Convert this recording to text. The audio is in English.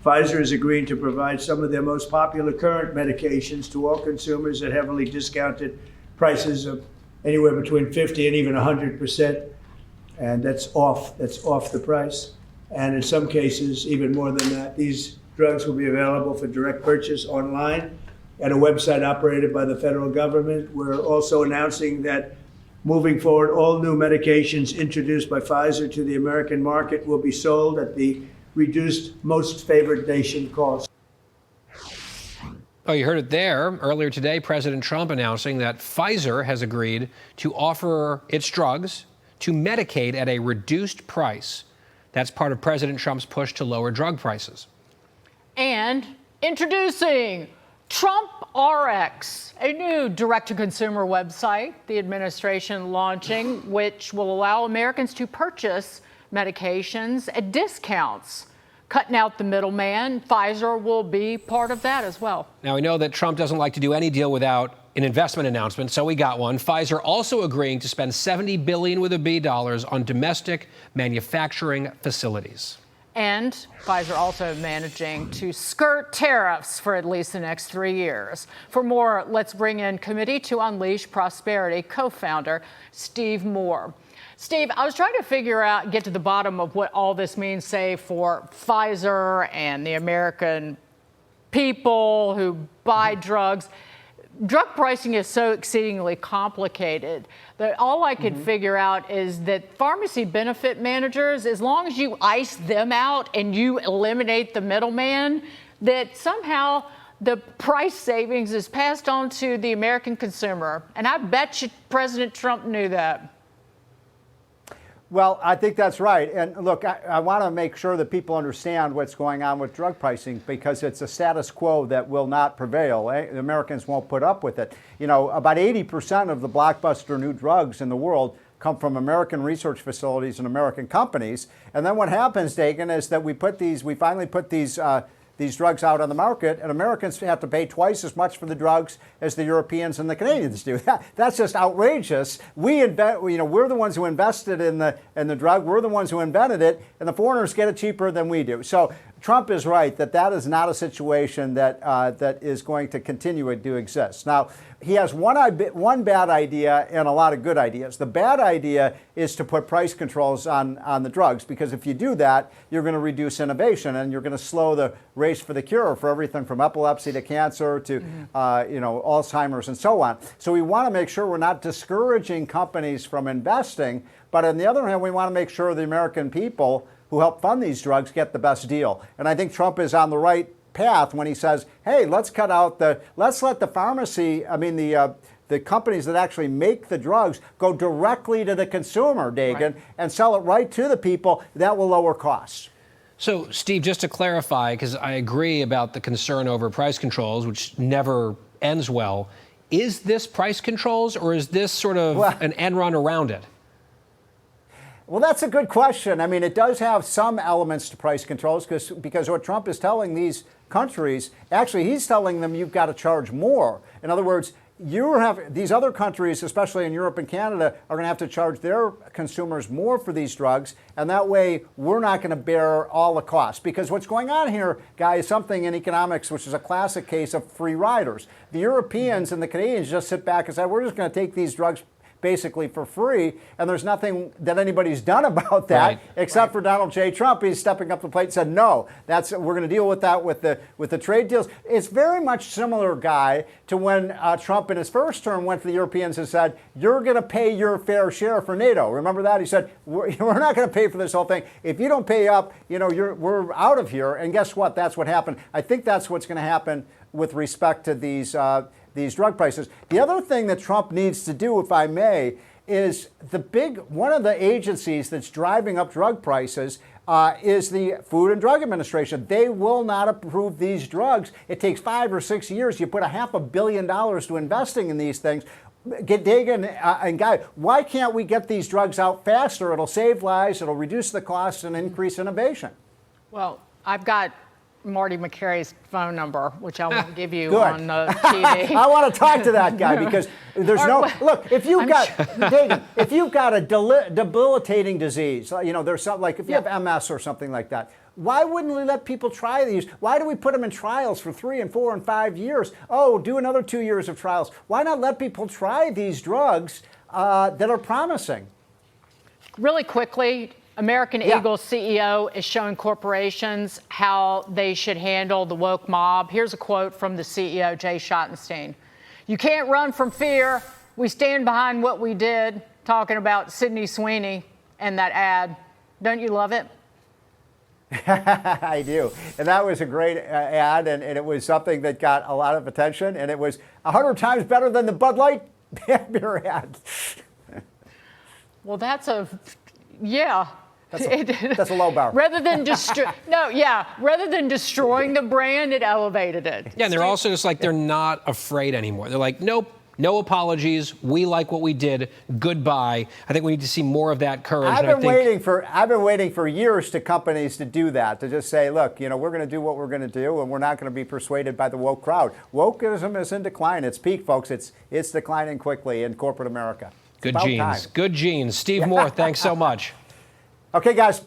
Pfizer is agreeing to provide some of their most popular current medications to all consumers at heavily discounted prices of anywhere between 50 and even 100%. And that's off the price. And in some cases, even more than that. These drugs will be available for direct purchase online at a website operated by the federal government. We're also announcing that moving forward, all new medications introduced by Pfizer to the American market will be sold at the reduced most favored nation cost. Oh, you heard it there. Earlier today, President Trump announcing that Pfizer has agreed to offer its drugs to Medicaid at a reduced price. That's part of President Trump's push to lower drug prices. And introducing TrumpRx, a new direct-to-consumer website the administration launching, which will allow Americans to purchase medications at discounts, cutting out the middleman. Pfizer will be part of that as well. Now, we know that Trump doesn't like to do any deal without an investment announcement, so we got one. Pfizer also agreeing to spend $70 billion with a B dollars on domestic manufacturing facilities. And Pfizer also managing to skirt tariffs for at least the next 3 years. For more, let's bring in Committee to Unleash Prosperity co-founder Steve Moore. Steve, I was trying to get to the bottom of what all this means, say, for Pfizer and the American people who buy drugs. Drug pricing is so exceedingly complicated that all I could figure out is that pharmacy benefit managers, as long as you ice them out and you eliminate the middleman, that somehow the price savings is passed on to the American consumer. And I bet you President Trump knew that. Well, I think that's right. And look, I want to make sure that people understand what's going on with drug pricing, because it's a status quo that will not prevail. The Americans won't put up with it. You know, about 80% of the blockbuster new drugs in the world come from American research facilities and American companies. And then what happens, Dagan, is that we finally put these drugs out on the market, and Americans have to pay twice as much for the drugs as the Europeans and the Canadians do. That's just outrageous. We're the ones who invested in the drug. We're the ones who invented it, and the foreigners get it cheaper than we do. So Trump is right that is not a situation that is going to continue to exist. Now, he has one bad idea and a lot of good ideas. The bad idea is to put price controls on the drugs, because if you do that, you're going to reduce innovation and you're going to slow the race for the cure for everything from epilepsy to cancer to Alzheimer's and so on. So we want to make sure we're not discouraging companies from investing, but on the other hand, we want to make sure the American people who help fund these drugs get the best deal. And I think Trump is on the right path when he says, hey, let's let the pharmacy, the companies that actually make the drugs go directly to the consumer, Dagan, right, and sell it right to the people. That will lower costs. So, Steve, just to clarify, because I agree about the concern over price controls, which never ends well, is this price controls, or is this sort of an end run around it? Well, that's a good question. I mean, it does have some elements to price controls, because what Trump is telling these countries, actually, he's telling them you've got to charge more. In other words, these other countries, especially in Europe and Canada, are going to have to charge their consumers more for these drugs, and that way we're not going to bear all the costs. Because what's going on here, guys, is something in economics which is a classic case of free riders. The Europeans and the Canadians just sit back and say, we're just going to take these drugs basically for free, and there's nothing that anybody's done about that, except for Donald J. Trump. He's stepping up the plate and said, no, we're going to deal with that with the trade deals. It's very much similar, Guy, to when Trump in his first term went to the Europeans and said, you're going to pay your fair share for NATO. Remember that? He said, we're not going to pay for this whole thing. If you don't pay up, we're out of here. And guess what? That's what happened. I think that's what's going to happen with respect to these drug prices. The other thing that Trump needs to do, if I may, is one of the agencies that's driving up drug prices is the Food and Drug Administration. They will not approve these drugs. It takes 5 or 6 years. You put $500 million to investing in these things. Dagan and Guy, why can't we get these drugs out faster? It'll save lives, it'll reduce the costs, and increase innovation. Well, I've got Marty McCary's phone number, which I won't give you on TV. I want to talk to that guy, because there's look, if you've got a debilitating disease, there's something like if you have MS or something like that, Why wouldn't we let people try these? Why do we put them in trials for 3 and 4 and 5 years? Oh, do another 2 years of trials. Why not let people try these drugs that are promising? Really quickly, American Eagle CEO is showing corporations how they should handle the woke mob. Here's a quote from the CEO, Jay Schottenstein. "You can't run from fear. We stand behind what we did," talking about Sydney Sweeney and that ad. Don't you love it? I do. And that was a great ad, and it was something that got a lot of attention, and it was 100 times better than the Bud Light beer ad. Well, that's That's a low bar. Rather than destroying the brand, it elevated it. Yeah, and they're also just like, they're not afraid anymore. They're like, nope, no apologies. We like what we did. Goodbye. I think we need to see more of that courage. I've been waiting for years to companies to do that, to just say, look, we're going to do what we're going to do, and we're not going to be persuaded by the woke crowd. Wokeism is in decline. It's peak, folks. It's declining quickly in corporate America. Good genes. Good genes. Steve Moore, thanks so much. Okay, guys.